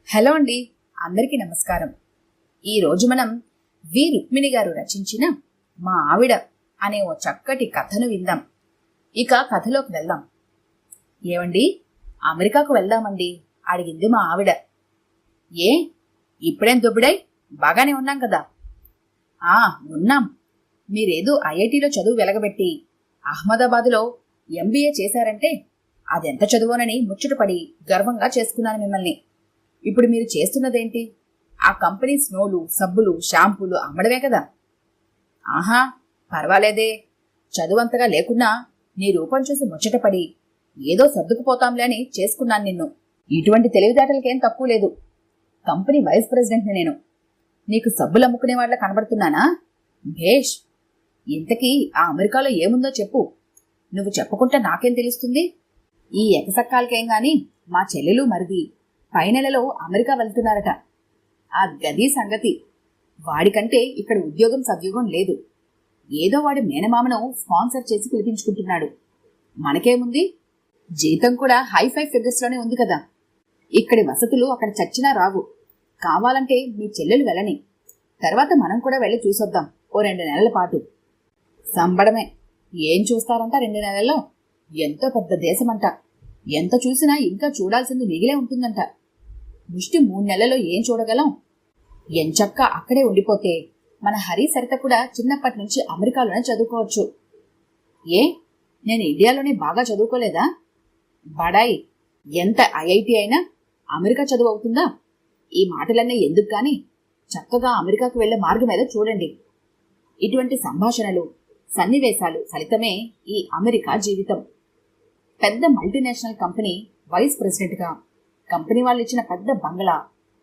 Hello అండి, అందరికీ నమస్కారం. ఈరోజు మనం వి రుక్మిణి గారు రచించిన మా ఆవిడ అనే ఓ చక్కటి కథను విందాం. ఇక కథలోకి వెళ్దాం. ఏమండి, అమెరికాకు వెళ్దామండి అడిగింది మా ఆవిడ. ఏ, ఇప్పుడేం దుబ్బుడై? బాగానే ఉన్నాం కదా. ఉన్నాం. మీరేదో ఐఐటిలో చదువు వెలగబెట్టి అహ్మదాబాదులో ఎంబీఏ చేశారంటే అదెంత చదువునని ముచ్చటపడి గర్వంగా చేసుకున్నాను మిమ్మల్ని. ఇప్పుడు మీరు చేస్తున్నదేంటి? ఆ కంపెనీ స్నోలు, సబ్బులు, షాంపూలు అమ్మడమే కదా. ఆహా, పర్వాలేదే. చదువంతగా లేకున్నా నీ రూపం చూసి ముచ్చటపడి ఏదో సర్దుకుపోతాంలే అని చేసుకున్నాను నిన్ను. ఇటువంటి తెలివితేటలకేం తక్కువ లేదు. కంపెనీ వైస్ ప్రెసిడెంట్ని నేను. నీకు సబ్బులు అమ్ముకునే వాళ్ళ కనబడుతున్నానా? భేష్. ఇంతకీ ఆ అమెరికాలో ఏముందో చెప్పు. నువ్వు చెప్పకుండా నాకేం తెలుస్తుంది? ఈ ఎకసక్కాలకేం గాని మా చెల్లెలు మరిది పై నెలలో అమెరికా వెళ్తున్నారట. ఆ గది సంగతి. వాడికంటే ఇక్కడ ఉద్యోగం సద్యోగం లేదు. ఏదో వాడి మేనమామను స్పాన్సర్ చేసి పిలిపించుకుంటున్నాడు. మనకేముంది? జీతం కూడా హై-ఫై ఫిగర్స్లోనే ఉంది కదా. ఇక్కడి వసతులు అక్కడ చచ్చినా రావు. కావాలంటే మీ చెల్లెలు వెళ్ళని, తర్వాత మనం కూడా వెళ్ళి చూసొద్దాం ఓ 2 నెలల పాటు. సంబడమే. ఏం చూస్తారంట 2 నెలల్లో? ఎంతో పెద్ద దేశమంట. ఎంత చూసినా ఇంకా చూడాల్సింది మిగిలే ఉంటుందంట. ముష్టి 3 నెలల్లో ఏం చూడగలం? ఎంచక్క అక్కడే ఉండిపోతే మన హరి సరిత కూడా చిన్నప్పటి నుంచి అమెరికాలోనే చదువుకోవచ్చు. ఏ, నేను ఇండియాలోనే బాగా చదువుకోలేదా? బడాయి. ఎంత ఐఐటి అయినా అమెరికా చదువు అవుతుందా? ఈ మాటలన్నీ ఎందుకు గాని చక్కగా అమెరికాకు వెళ్లే మార్గం ఏదో చూడండి. ఇటువంటి సంభాషణలు, సన్నివేశాలు ఫలితమే ఈ అమెరికా జీవితం. పెద్ద మల్టీనేషనల్ కంపెనీ వైస్ ప్రెసిడెంట్గా, కంపెనీ వాళ్ళు ఇచ్చిన పెద్ద బంగళా,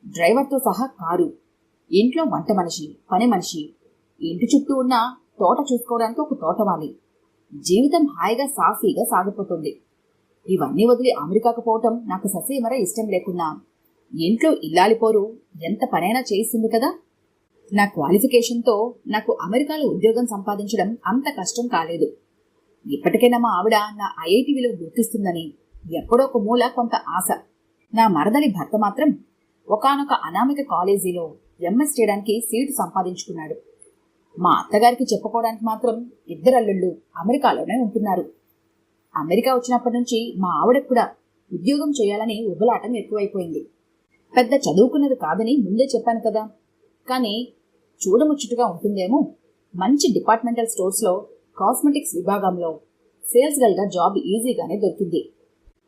డ్రైవర్తో సహా కారు, ఇంట్లో వంట మనిషి, పని మనిషి, ఇంటి చుట్టూ ఉన్న తోట చూసుకోవడానికి ఒక తోటవాలి. జీవితం హాయిగా సాఫీగా సాగిపోతుంది. ఇవన్నీ వదిలి అమెరికాకు పోవటం నాకు ససేమరా ఇష్టం లేకున్నా ఇంట్లో ఇల్లాలిపోరు ఎంత పనైనా చేయిస్తుంది కదా. నా క్వాలిఫికేషన్తో నాకు అమెరికాలో ఉద్యోగం సంపాదించడం అంత కష్టం కాలేదు. ఇప్పటికైనా మా ఆవిడ నా ఐఐటి విలువ గుర్తిస్తుందని ఎప్పుడో ఒక మూల కొంత ఆశ. నా మరదలి భర్త మాత్రం ఒకానొక అనామిక కాలేజీలో ఎంఎస్ చేయడానికి సీటు సంపాదించుకున్నాడు. మా అత్తగారికి చెప్పుకోవడానికి మాత్రం 2 అల్లుళ్ళు అమెరికాలోనే ఉంటున్నారు. అమెరికా వచ్చినప్పటి నుంచి మా ఆవిడ కూడా ఉద్యోగం చేయాలని ఉబలాటం ఎక్కువైపోయింది. పెద్ద చదువుకున్నది కాదని ముందే చెప్పాను కదా. కానీ చూడముచ్చుటుగా ఉంటుందేమో. మంచి డిపార్ట్మెంటల్ స్టోర్స్లో కాస్మెటిక్స్ విభాగంలో సేల్స్ గర్ల్గా జాబ్ ఈజీగానే దొరికింది.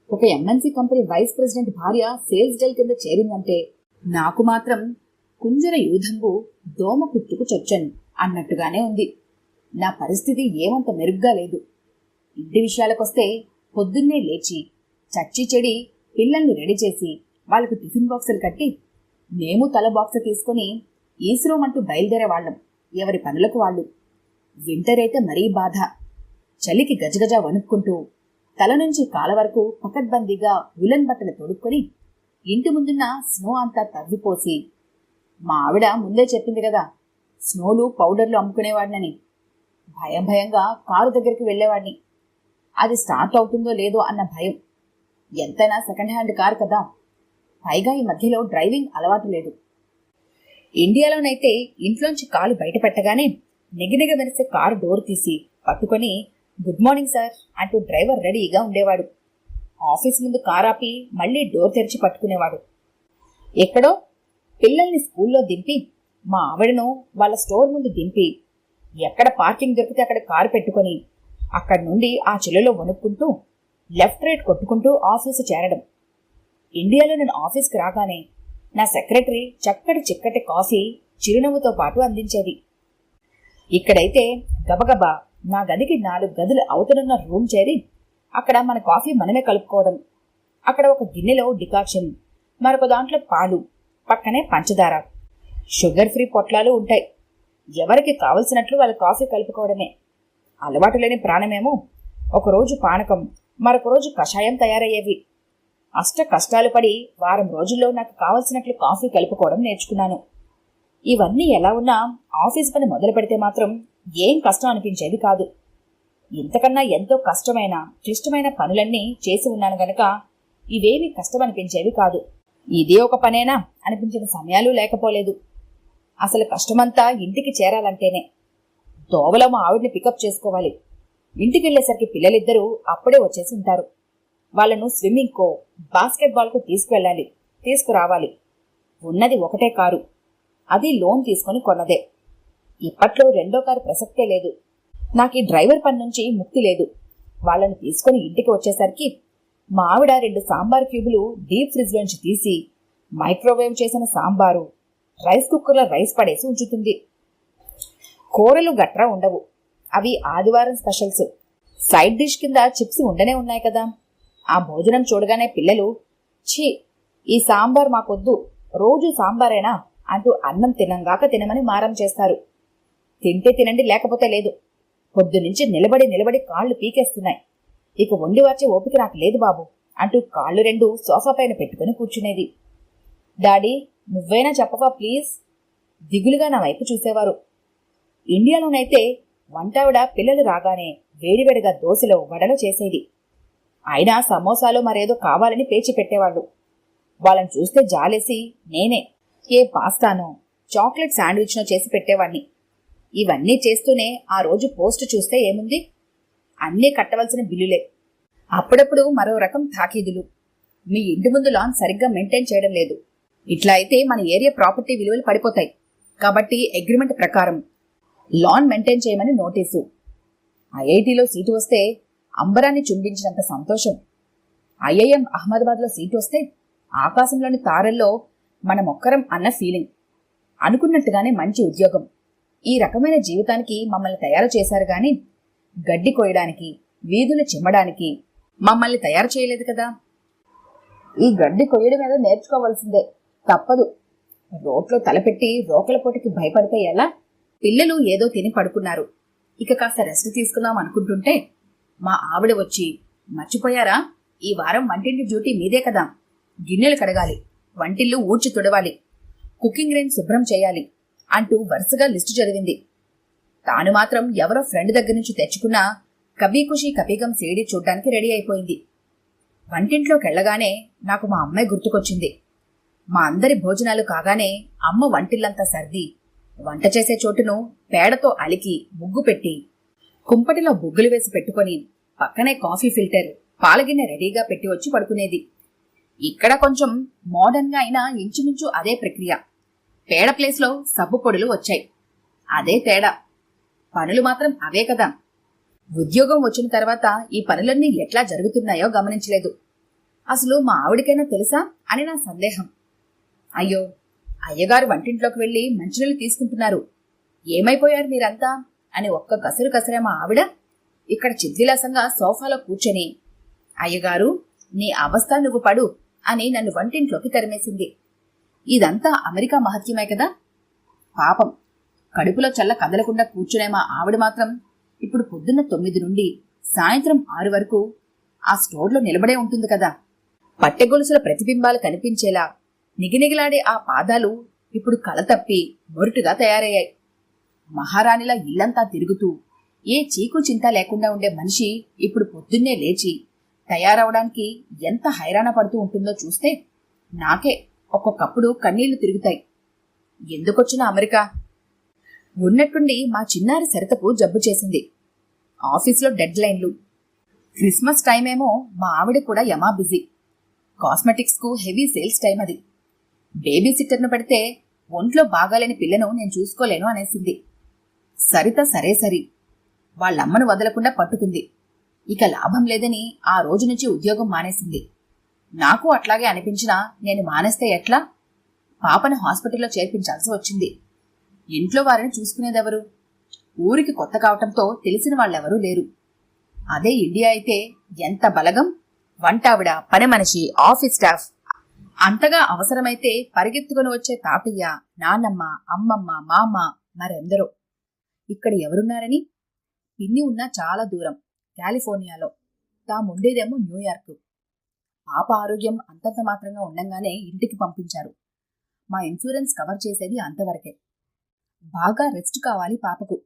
ఒక ఎంఎన్సీ కంపెనీ వైస్ ప్రెసిడెంట్ భార్య సేల్స్ గర్ల్ కింద చేరిందంటే నాకు మాత్రం కుంజర యూధంబు దోమ కుట్టుకు చొచ్చను అన్నట్టుగానే ఉంది. నా పరిస్థితి ఏమంత మెరుగ్గా లేదు. ఇంటి విషయాలకొస్తే పొద్దున్నే లేచి చచ్చి చెడి పిల్లల్ని రెడీ చేసి వాళ్ళకు టిఫిన్ బాక్సులు కట్టి మేము తల బాక్స్ తీసుకుని ఈశ్రోమంటూ బయలుదేరేవాళ్లం ఎవరి పనులకు వాళ్ళు. వింటర్ అయితే మరీ బాధ. చలికి గజగజ వణుక్కుంటూ తల నుంచి కాళ్ళ వరకు పకడ్బందీగా ఉలెన్ బట్టలు తొడుక్కొని ఇంటి ముందున్న స్నో అంతా తవ్విపోసి, మా ఆవిడ ముందే చెప్పింది కదా స్నోలు పౌడర్లు అమ్ముకునేవాడినని, భయం భయంగా కారు దగ్గరికి వెళ్లేవాడిని. అది స్టార్ట్ అవుతుందో లేదో అన్న భయం. ఎంతైనా సెకండ్ హ్యాండ్ కారు కదా. పైగా ఈ మధ్యలో డ్రైవింగ్ అలవాటు లేదు. ఇండియాలోనైతే ఇంట్లోంచి కాలు బయట పెట్టగానే నిగనిగ మెరిసే కారు డోర్ తీసి పట్టుకొని గుడ్ మార్నింగ్ సార్ అంటూ డ్రైవర్ రెడీగా ఉండేవాడు. ఆఫీస్ ముందు కారాపి మళ్లీ డోర్ తెరిచి పట్టుకునేవాడు. ఎక్కడో పిల్లల్ని స్కూల్లో దింపి మా ఆవిడను వాళ్ళ స్టోర్ ముందు దింపి ఎక్కడ పార్కింగ్ దొరికితే అక్కడ కారు పెట్టుకొని అక్కడి నుండి ఆ చెలులో వణుక్కుంటూ లెఫ్ట్ రైట్ కొట్టుకుంటూ ఆఫీసు చేరడం. ఇండియాలో నేను ఆఫీస్కి రాగానే నా సెక్రటరీ చక్కటి చిక్కటి కాఫీ చిరునవ్వుతో పాటు అందించేది. ఇక్కడైతే గబగబా నా గదికి 4 గదులు అవతలున్న రూమ్ చేరి అక్కడ మన కాఫీ మనమే కలుపుకోవడం. అక్కడ ఒక గిన్నెలో డికాక్షన్, మరొక దాంట్లో పాలు, పక్కనే పంచదార, షుగర్ ఫ్రీ పొట్లాలు ఉంటాయి. ఎవరికి కావలసినట్లు వాళ్ళ కాఫీ కలుపుకోవడమే. అలవాటు లేని ప్రాణమేమో ఒకరోజు పానకం, మరొక రోజు కషాయం తయారయ్యేవి. అష్ట కష్టాలు పడి వారం రోజుల్లో నాకు కావలసినట్లు కాఫీ కలుపుకోవడం నేర్చుకున్నాను. ఇవన్నీ ఎలా ఉన్నా ఆఫీస్ పని మొదలు పెడితే మాత్రం ఏం కష్టం అనిపించేది కాదు. ఇంతకన్నా ఎంతో కష్టమైన క్లిష్టమైన పనులన్నీ చేసి ఉన్నాను గనక ఇవేమీ కష్టమనిపించేవి కాదు. ఇదే ఒక పనేనా అనిపించిన సమయాలు లేకపోలేదు. అసలు కష్టమంతా ఇంటికి చేరాలంటేనే. దోవలో మా ఆవిడ్ని పికప్ చేసుకోవాలి. ఇంటికెళ్లేసరికి పిల్లలిద్దరూ అప్పుడే వచ్చేసి ఉంటారు. వాళ్లను స్విమ్మింగ్కో బాస్కెట్బాల్కు తీసుకువెళ్ళాలి, తీసుకురావాలి. ఉన్నది ఒకటే కారు, అది లోన్ తీసుకుని కొన్నదే. ఇప్పట్లో రెండో కారు ప్రసక్తే లేదు. నాకు ఈ డ్రైవర్ పని నుంచి ముక్తి లేదు. వాళ్లను తీసుకుని ఇంటికి వచ్చేసరికి మా ఆవిడ 2 సాంబార్ క్యూబులు డీప్ ఫ్రిడ్జ్లోంచి తీసి మైక్రోవేవ్ చేసిన సాంబారు, రైస్ కుక్కర్లో రైస్ పడేసి ఉంచుతుంది. కూరలు గట్రా ఉండవు. అవి ఆదివారం స్పెషల్స్. సైడ్ డిష్ కింద చిప్స్ ఉండనే ఉన్నాయి కదా. ఆ భోజనం చూడగానే పిల్లలు, ఛీ, ఈ సాంబార్ మాకొద్దు, రోజు సాంబారేనా అంటూ అన్నం తినంగాక తినమని మారం చేస్తారు. తింటే తినండి, లేకపోతే లేదు. పొద్దునుంచి నిలబడి నిలబడి కాళ్లు పీకేస్తున్నాయి. ఇక వండి వచ్చే ఓపిక నాకు లేదు బాబు అంటూ కాళ్ళు 2 సోఫా పైన పెట్టుకుని కూర్చునేది. డాడీ, నువ్వైనా చెప్పవా ప్లీజ్? దిగులుగా నా వైపు చూసేవారు. ఇండియాలోనైతే వంటావిడ పిల్లలు రాగానే వేడివేడిగా దోశలో వడలో చేసేది. అయినా సమోసాలో మరేదో కావాలని పేచి పెట్టేవాళ్ళు. వాళ్ళని చూస్తే జాలేసి నేనే ఏ పాస్తానో చాక్లెట్ శాండ్విచ్నో చేసి పెట్టేవాణ్ణి. ఇవన్నీ చేస్తూనే ఆ రోజు పోస్ట్ చూస్తే ఏముంది, అన్నీ కట్టవలసిన బిల్లులే. అప్పుడప్పుడు మరో రకం తాకీదులు. మీ ఇంటి ముందు లాన్ సరిగ్గా మెయింటైన్ చేయడం లేదు, ఇట్లా అయితే మన ఏరియా ప్రాపర్టీ విలువలు పడిపోతాయి, కాబట్టి అగ్రిమెంట్ ప్రకారం లాన్ మెయింటైన్ చేయమని నోటీసు. ఐఐటీలో సీటు వస్తే అంబరాన్ని చుంబించినంత సంతోషం. ఐఐఎం అహ్మదాబాద్లో సీటు వస్తే ఆకాశంలోని తారల్లో మనమొక్కరం అన్న ఫీలింగ్. అనుకున్నట్టుగానే మంచి ఉద్యోగం. ఈ రకమైన జీవితానికి మమ్మల్ని తయారు చేశారు గాని గడ్డి కోయడానికి, వీధులు చిమ్మడానికి మమ్మల్ని తయారు చేయలేదు కదా. ఈ గడ్డి కొయ్యడం మీద నేర్చుకోవాల్సిందే, తప్పదు. రోట్లో తలపెట్టి రోకల పోటీకి భయపడితే ఎలా? పిల్లలు ఏదో తిని పడుకున్నారు. ఇక కాస్త రెస్ట్ తీసుకుందాం అనుకుంటుంటే మా ఆవిడ వచ్చి, మర్చిపోయారా, ఈ వారం వంటింటి డ్యూటీ మీదే కదా. గిన్నెలు కడగాలి, వంటిల్లు ఊడ్చి తుడవాలి, కుకింగ్ రేంజ్ శుభ్రం చేయాలి అంటూ వరుసగా లిస్టు చదివింది. తాను మాత్రం ఎవరో ఫ్రెండ్ దగ్గర నుంచి తెచ్చుకున్న కభీ ఖుషీ కభీ గమ్ సీడీ చూడ్డానికి రెడీ అయిపోయింది. వంటింట్లోకెళ్లగానే నాకు మా అమ్మాయి గుర్తుకొచ్చింది. మా అందరి భోజనాలు కాగానే అమ్మ వంటిల్లంతా సర్ది, వంట చేసే చోటును పేడతో అలికి ముగ్గు పెట్టి, కుంపటిలో బుగ్గులు వేసి పెట్టుకుని పక్కనే కాఫీ ఫిల్టర్, పాలగిన్నె రెడీగా పెట్టి వచ్చి పడుకునేది. ఇక్కడ కొంచెం మోడర్న్గా అయినా ఇంచుమించు అదే ప్రక్రియ. పేడ ప్లేస్లో సబ్బు పొడులు వచ్చాయి, అదే తేడా. పనులు మాత్రం అవే కదా. ఉద్యోగం వచ్చిన తర్వాత ఈ పనులన్నీ ఎట్లా జరుగుతున్నాయో గమనించలేదు. అసలు మా ఆవిడికైనా తెలుసా అని నా సందేహం. అయ్యో, అయ్యగారు వంటింట్లోకి వెళ్లి మంచినీళ్ళు తీసుకుంటున్నారు, ఏమైపోయారు మీరంతా అని ఒక్క కసరు కసరే మా ఆవిడ ఇక్కడ చిద్విలాసంగా సోఫాలో కూర్చొని, అయ్యగారు, నీ అవస్థ నువ్వు పడు అని నన్ను వంటింట్లోకి తరిమేసింది. ఇదంతా అమెరికా మహత్యమే కదా. పాపం, కడుపులో చల్ల కదలకుండా కూర్చునే మా ఆవిడ మాత్రం ఇప్పుడు పొద్దున్న 9 నుండి సాయంత్రం 6 వరకు ఆ స్టోర్లో నిలబడే ఉంటుంది కదా. పట్టెగొలుసుల ప్రతిబింబాలు కనిపించేలా నిగినిగిలాడే ఆ పాదాలు ఇప్పుడు కలతప్పి మొరుటుగా తయారయ్యాయి. మహారాణిలా ఇల్లంతా తిరుగుతూ ఏ చీకు చింత లేకుండా ఉండే మనిషి ఇప్పుడు పొద్దున్నే లేచి తయారవడానికి ఎంత హైరాణ పడుతూ ఉంటుందో చూస్తే నాకే ఒక్కొక్కప్పుడు కన్నీళ్లు తిరుగుతాయి. ఎందుకొచ్చిన అమెరికా? ఉన్నట్టుండి మా చిన్నారి సరితకు జబ్బు చేసింది. ఆఫీస్లో డెడ్ లైన్లు. క్రిస్మస్ టైమేమో మా ఆవిడ కూడా యమా బిజీ. కాస్మెటిక్స్కు హెవీ సేల్స్ టైం అది. బేబీ సిట్టర్ను పెడితే ఒంట్లో బాగాలేని పిల్లను నేను చూసుకోలేను అనేసింది. సరిత సరే సరి వాళ్ళమ్మను వదలకుండా పట్టుకుంది. ఇక లాభం లేదని ఆ రోజు నుంచి ఉద్యోగం మానేసింది. నాకు అట్లాగే అనిపించినా నేను మానేస్తే ఎట్లా? పాపను హాస్పిటల్లో చేర్పించాల్సి వచ్చింది. ఇంట్లో వారిని చూసుకునేదెవరు? ఊరికి కొత్త కావటంతో తెలిసిన వాళ్ళెవరూ లేరు. అదే ఇండియా అయితే ఎంత బలగం! వంటావిడ, పని మనిషి, ఆఫీస్ స్టాఫ్. అంతగా అవసరమైతే పరిగెత్తుకుని వచ్చే తాతయ్య, నాన్నమ్మ, అమ్మమ్మ, మామ, మరెందరో. ఇక్కడ ఎవరున్నారని? పిన్ని ఉన్నా చాలా దూరం, కాలిఫోర్నియాలో. తాముండేదేమో న్యూయార్క్. పాప ఆరోగ్యం అంతంత మాత్రంగా ఉండంగానే ఇంటికి పంపించారు. మా ఇన్సూరెన్స్ కవర్ చేసేది అంతవరకే. బాగా రెస్ట్ కావాలి పాపకు.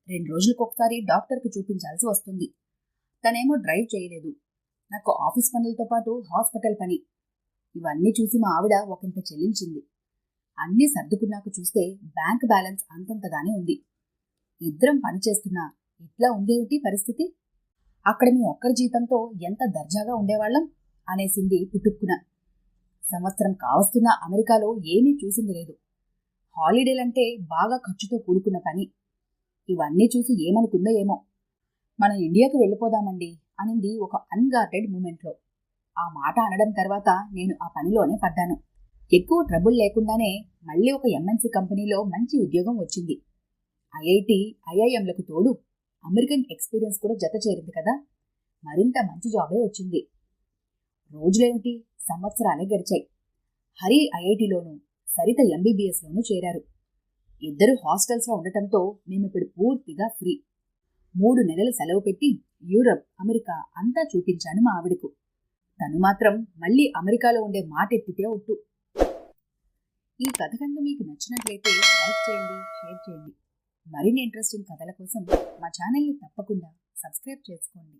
2 రోజులకొకసారి డాక్టర్కి చూపించాల్సి వస్తుంది. తనేమో డ్రైవ్ చేయలేదు. నాకు ఆఫీస్ పనులతో పాటు హాస్పిటల్ పని. ఇవన్నీ చూసి మా ఆవిడ ఒకంత చెల్లించింది. అన్నీ సర్దుకున్నాక చూస్తే బ్యాంక్ బ్యాలెన్స్ అంతంతగానే ఉంది. ఇద్దరం పనిచేస్తున్నా ఇట్లా ఉందేమిటి పరిస్థితి? అక్కడ మీ ఒక్కరి జీతంతో ఎంత దర్జాగా ఉండేవాళ్లం అనేసింది పుట్టుక్కున. సంవత్సరం కావస్తున్న అమెరికాలో ఏమీ చూసింది లేదు. హాలిడేలంటే బాగా ఖర్చుతో కూడుకున్న పని. ఇవన్నీ చూసి ఏమనుకుందో ఏమో. మనం ఇండియాకు వెళ్ళిపోదామండి అనింది ఒక అన్గార్డెడ్ మూమెంట్లో. ఆ మాట అనడం తర్వాత నేను ఆ పనిలోనే పడ్డాను. ఎక్కువ ట్రబుల్ లేకుండానే మళ్ళీ ఒక ఎంఎన్సీ కంపెనీలో మంచి ఉద్యోగం వచ్చింది. ఐఐటి, ఐఐఎంలకు తోడు అమెరికన్ ఎక్స్పీరియన్స్ కూడా జత చేరింది కదా, మరింత మంచి జాబే వచ్చింది. రోజులేమిటి, సంవత్సరాలే గడిచాయి. హరి ఐఐటిలోనూ, సరిత ఎంబీబీఎస్లోనూ చేరారు. ఇద్దరు హాస్టల్స్లో ఉండటంతో మేమిప్పుడు పూర్తిగా ఫ్రీ. 3 నెలలు సెలవు పెట్టి యూరప్, అమెరికా అంతా చూపించాను మా ఆవిడకు. తను మాత్రం మళ్ళీ అమెరికాలో ఉండే మాట ఎత్తితే ఒట్టు. ఈ కథ కనుక మీకు నచ్చినట్లయితే లైక్ చేయండి, షేర్ చేయండి. మరిన్ని ఇంట్రెస్టింగ్ కథల కోసం మా ఛానల్ని తప్పకుండా సబ్స్క్రైబ్ చేసుకోండి.